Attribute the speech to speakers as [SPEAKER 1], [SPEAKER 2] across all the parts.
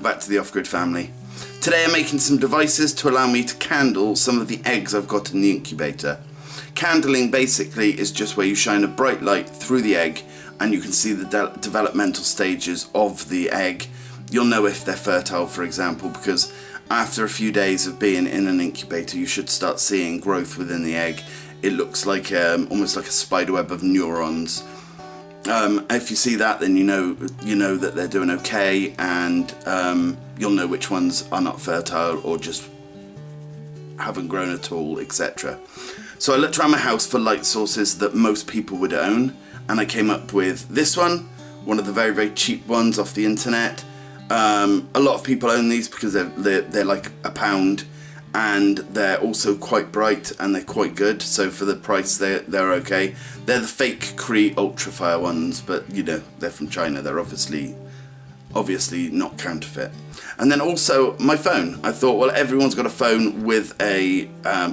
[SPEAKER 1] back to the Off-Grid family. Today I'm making some devices to allow me to candle some of the eggs I've got in the incubator. Candling basically is just where you shine a bright light through the egg and you can see the developmental stages of the egg. You'll know if they're fertile, for example, because after a few days of being in an incubator you should start seeing growth within the egg. It looks like almost like a spiderweb of neurons. If you see that, then you know that they're doing okay, and you'll know which ones are not fertile or just haven't grown at all, etc. So I looked around my house for light sources that most people would own, and I came up with this one of the very, very cheap ones off the internet. A lot of people own these because they're like £1, and they're also quite bright and they're quite good, so for the price they're okay. They're the fake Cree Ultrafire ones, but you know, they're from China, they're obviously not counterfeit. And then also my phone. I thought, well, everyone's got a phone with a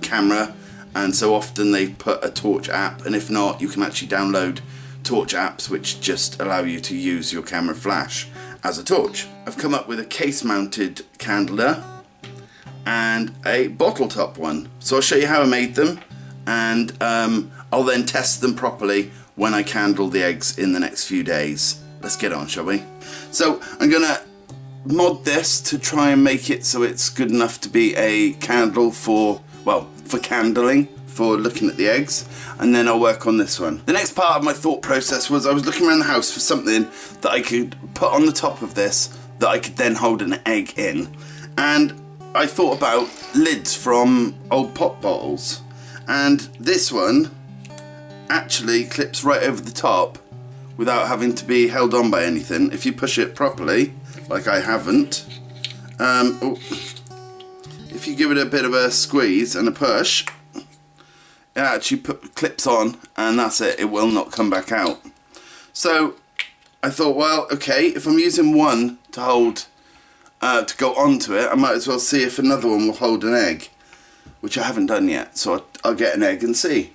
[SPEAKER 1] camera, and so often they put a torch app, and if not, you can actually download torch apps which just allow you to use your camera flash as a torch. I've come up with a case mounted candler and a bottle top one. So I'll show you how I made them, and I'll then test them properly when I candle the eggs in the next few days. Let's get on, shall we? So I'm gonna mod this to try and make it so it's good enough to be a candle for candling, for looking at the eggs, and then I'll work on this one. The next part of my thought process was I was looking around the house for something that I could put on the top of this that I could then hold an egg in, and I thought about lids from old pop bottles, and this one actually clips right over the top without having to be held on by anything. If you push it properly, like I haven't, if you give it a bit of a squeeze and a push, it actually clips on, and that's it, it will not come back out. So I thought, well, okay, if I'm using one to hold to go onto it, I might as well see if another one will hold an egg, which I haven't done yet, so I'll get an egg and see.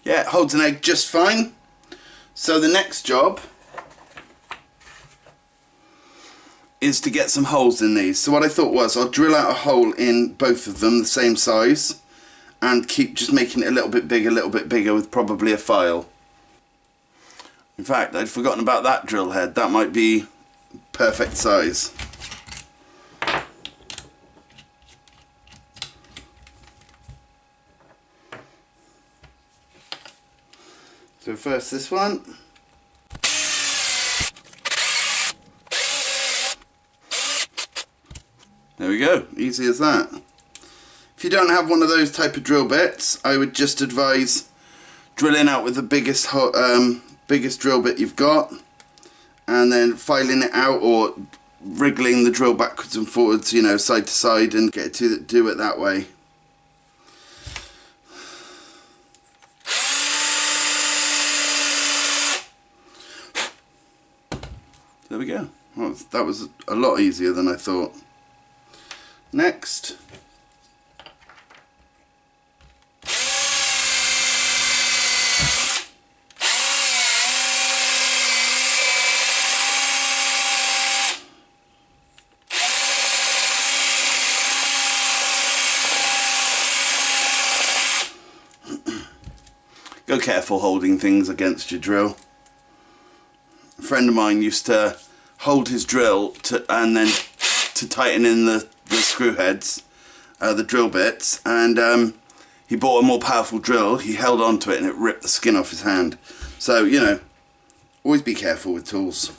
[SPEAKER 1] Yeah, it holds an egg just fine. So the next job is to get some holes in these. So what I thought was I'll drill out a hole in both of them the same size and keep just making it a little bit bigger with probably a file. In fact, I'd forgotten about that drill head. That might be perfect size. So first this one. There we go, easy as that. If you don't have one of those type of drill bits, I would just advise drilling out with the biggest drill bit you've got, and then filing it out or wriggling the drill backwards and forwards, you know, side to side, and get to do it that way. There we go. Well, that was a lot easier than I thought. Next, go careful holding things against your drill. A friend of mine used to hold his drill and then to tighten in the screw heads, the drill bits, and he bought a more powerful drill. He held on to it and it ripped the skin off his hand. So, you know, always be careful with tools.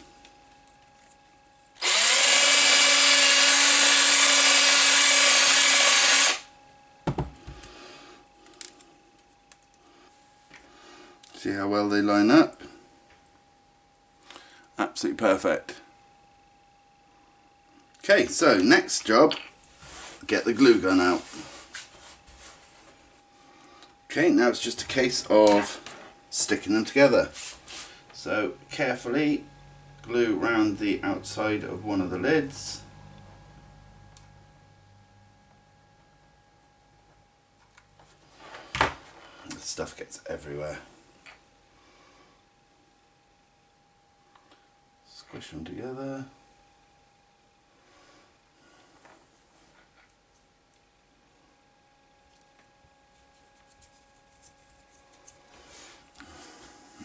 [SPEAKER 1] See how well they line up? Absolutely perfect. Okay, so next job, get the glue gun out. Okay, now it's just a case of sticking them together. So carefully glue around the outside of one of the lids. The stuff gets everywhere. Push them together.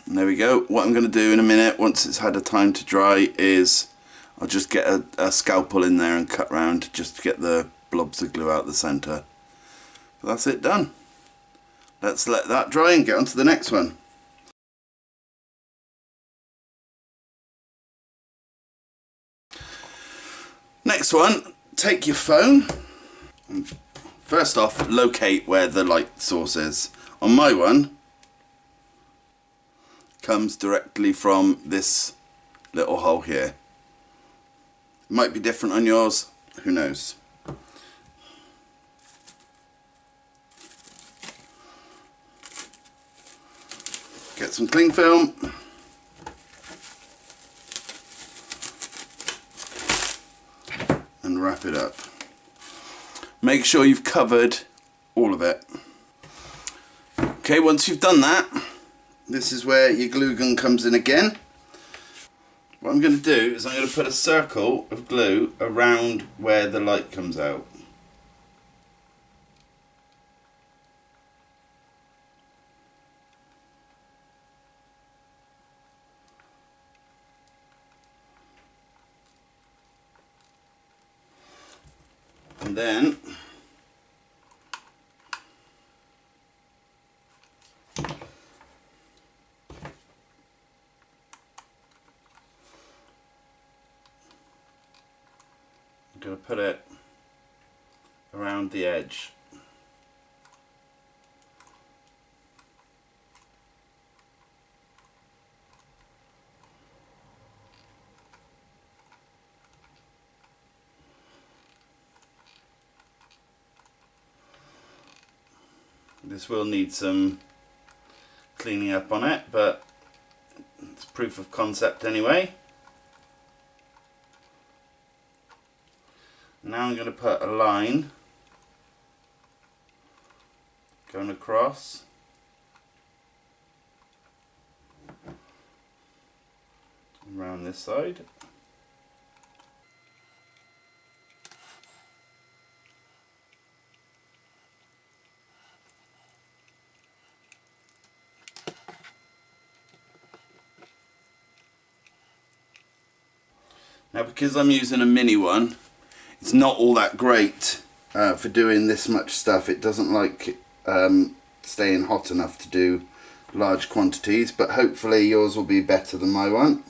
[SPEAKER 1] And there we go. What I'm going to do in a minute, once it's had a time to dry, is I'll just get a scalpel in there and cut round just to get the blobs of glue out the centre. But that's it done. Let's let that dry and get on to the next one. Next one, take your phone. First off, locate where the light source is. On my one, comes directly from this little hole here. It might be different on yours, who knows. Get some cling film. And wrap it up. Make sure you've covered all of it. Okay, once you've done that, this is where your glue gun comes in again. What I'm going to do is I'm going to put a circle of glue around where the light comes out. And then I'm going to put it around the edge. This will need some cleaning up on it, but it's proof of concept anyway. Now I'm going to put a line going across around this side. Now, because I'm using a mini one, it's not all that great for doing this much stuff. It doesn't like staying hot enough to do large quantities, but hopefully yours will be better than my one.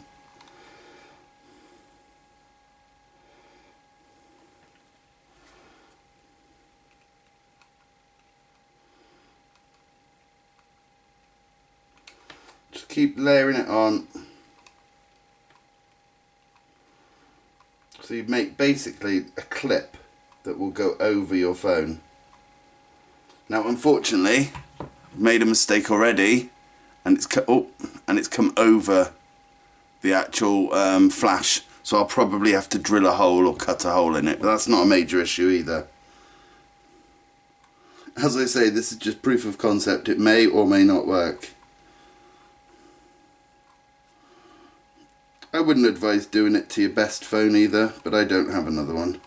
[SPEAKER 1] Just keep layering it on. So you make basically a clip that will go over your phone. Now, unfortunately, I've made a mistake already, and it's come over the actual flash. So I'll probably have to drill a hole or cut a hole in it, but that's not a major issue either. As I say, this is just proof of concept. It may or may not work. I wouldn't advise doing it to your best phone either, but I don't have another one.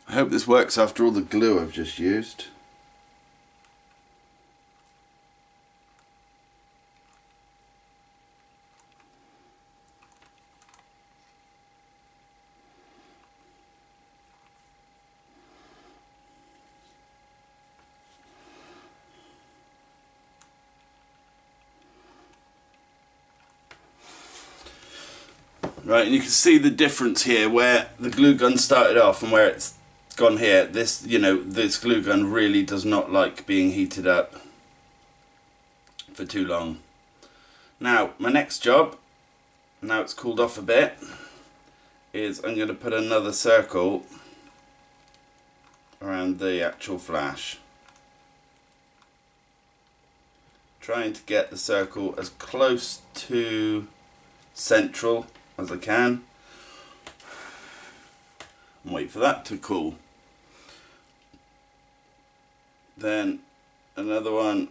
[SPEAKER 1] I hope this works after all the glue I've just used. Right, and you can see the difference here where the glue gun started off and where it's gone here. This, you know, this glue gun really does not like being heated up for too long. Now, my next job, now it's cooled off a bit, is I'm going to put another circle around the actual flash. Trying to get the circle as close to central as I can. And wait for that to cool. Then another one.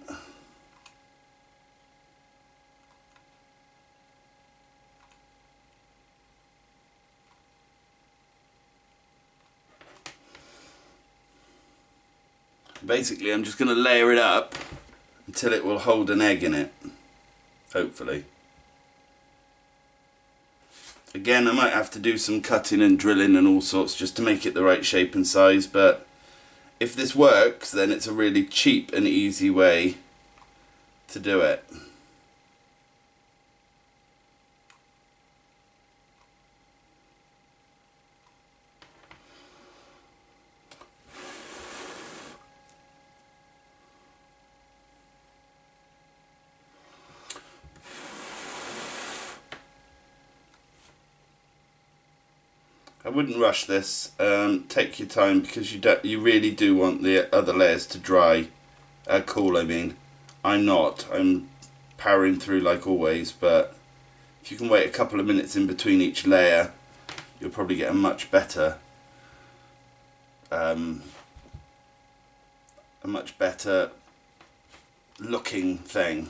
[SPEAKER 1] Basically, I'm just going to layer it up until it will hold an egg in it, hopefully. Again, I might have to do some cutting and drilling and all sorts just to make it the right shape and size, but if this works, then it's a really cheap and easy way to do it. I wouldn't rush this. Take your time, because you really do want the other layers to dry, cool. I mean, I'm not. I'm powering through like always, but if you can wait a couple of minutes in between each layer, you'll probably get a much better, looking thing.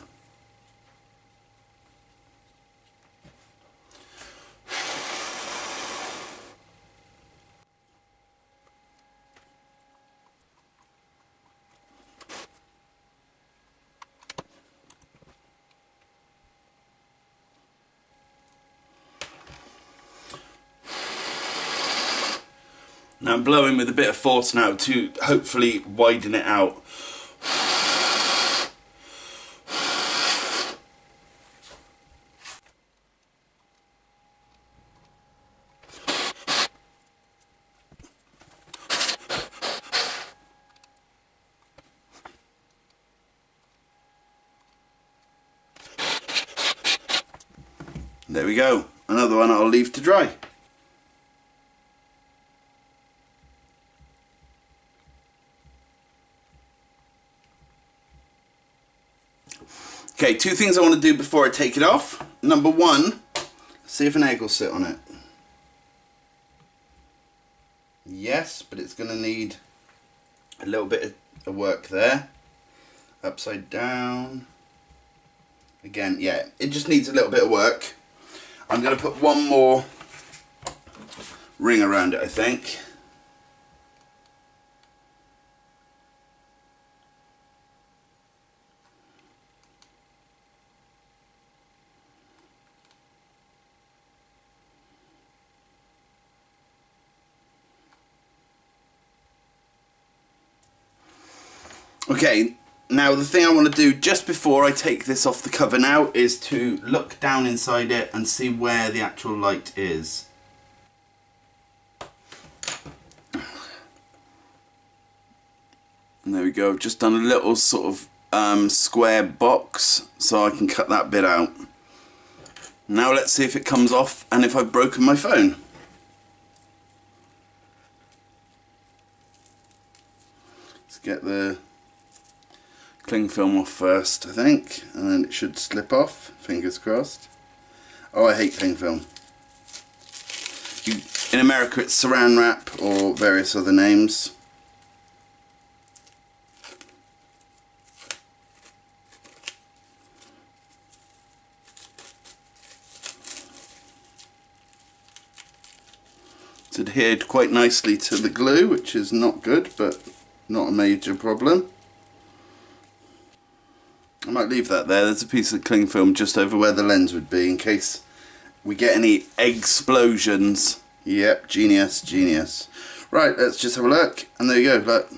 [SPEAKER 1] Now I'm blowing with a bit of force now to hopefully widen it out. There we go. Another one I'll leave to dry. Okay, two things I want to do before I take it off. Number one, see if an egg will sit on it. Yes, but it's going to need a little bit of work there. Upside down. Again, yeah, it just needs a little bit of work. I'm going to put one more ring around it, I think. Okay, now the thing I want to do just before I take this off the cover now is to look down inside it and see where the actual light is. And there we go, I've just done a little sort of square box so I can cut that bit out. Now let's see if it comes off and if I've broken my phone. Let's get the cling film off first, I think, and then it should slip off, fingers crossed. Oh, I hate cling film. In America it's saran wrap or various other names. It's adhered quite nicely to the glue, which is not good, but not a major problem. I might leave that there. There's a piece of cling film just over where the lens would be in case we get any explosions. Yep, genius, genius. Right, let's just have a look. And there you go, look.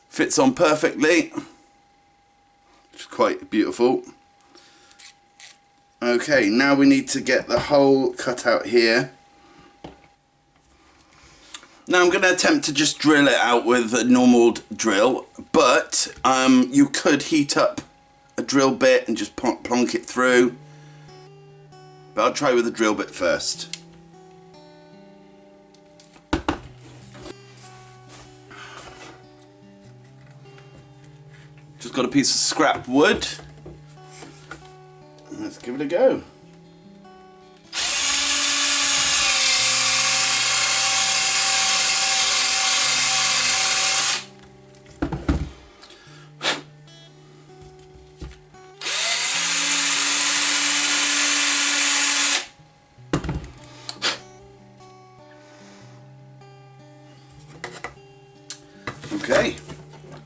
[SPEAKER 1] Fits on perfectly. Which is quite beautiful. Okay, now we need to get the hole cut out here. Now I'm going to attempt to just drill it out with a normal drill, but you could heat up a drill bit and just plonk it through. But I'll try with a drill bit first. Just got a piece of scrap wood. Let's give it a go. Okay,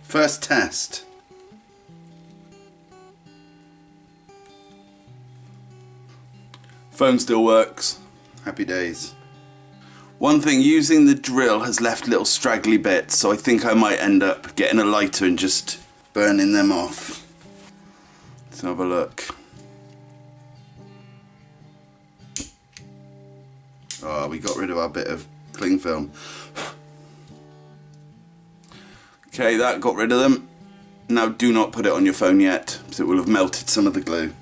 [SPEAKER 1] first test. Phone still works. Happy days. One thing, using the drill has left little straggly bits, so I think I might end up getting a lighter and just burning them off. Let's have a look. Oh, we got rid of our bit of cling film. Okay, that got rid of them. Now do not put it on your phone yet, so it will have melted some of the glue.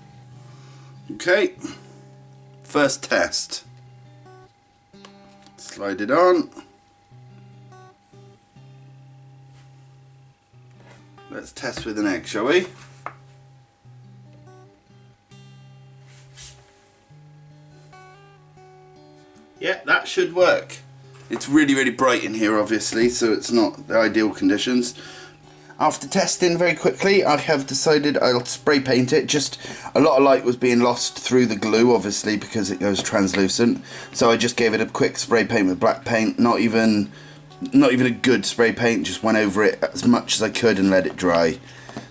[SPEAKER 1] Okay, first test. Slide it on. Let's test with an egg, shall we? Yeah, that should work. It's really, really bright in here, obviously, so it's not the ideal conditions. After testing very quickly, I have decided I'll spray paint it. Just a lot of light was being lost through the glue, obviously, because it goes translucent. So I just gave it a quick spray paint with black paint. Not even a good spray paint. Just went over it as much as I could and let it dry.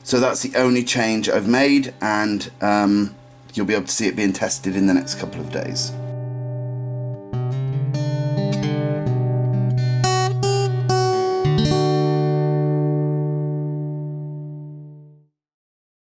[SPEAKER 1] So that's the only change I've made, and you'll be able to see it being tested in the next couple of days.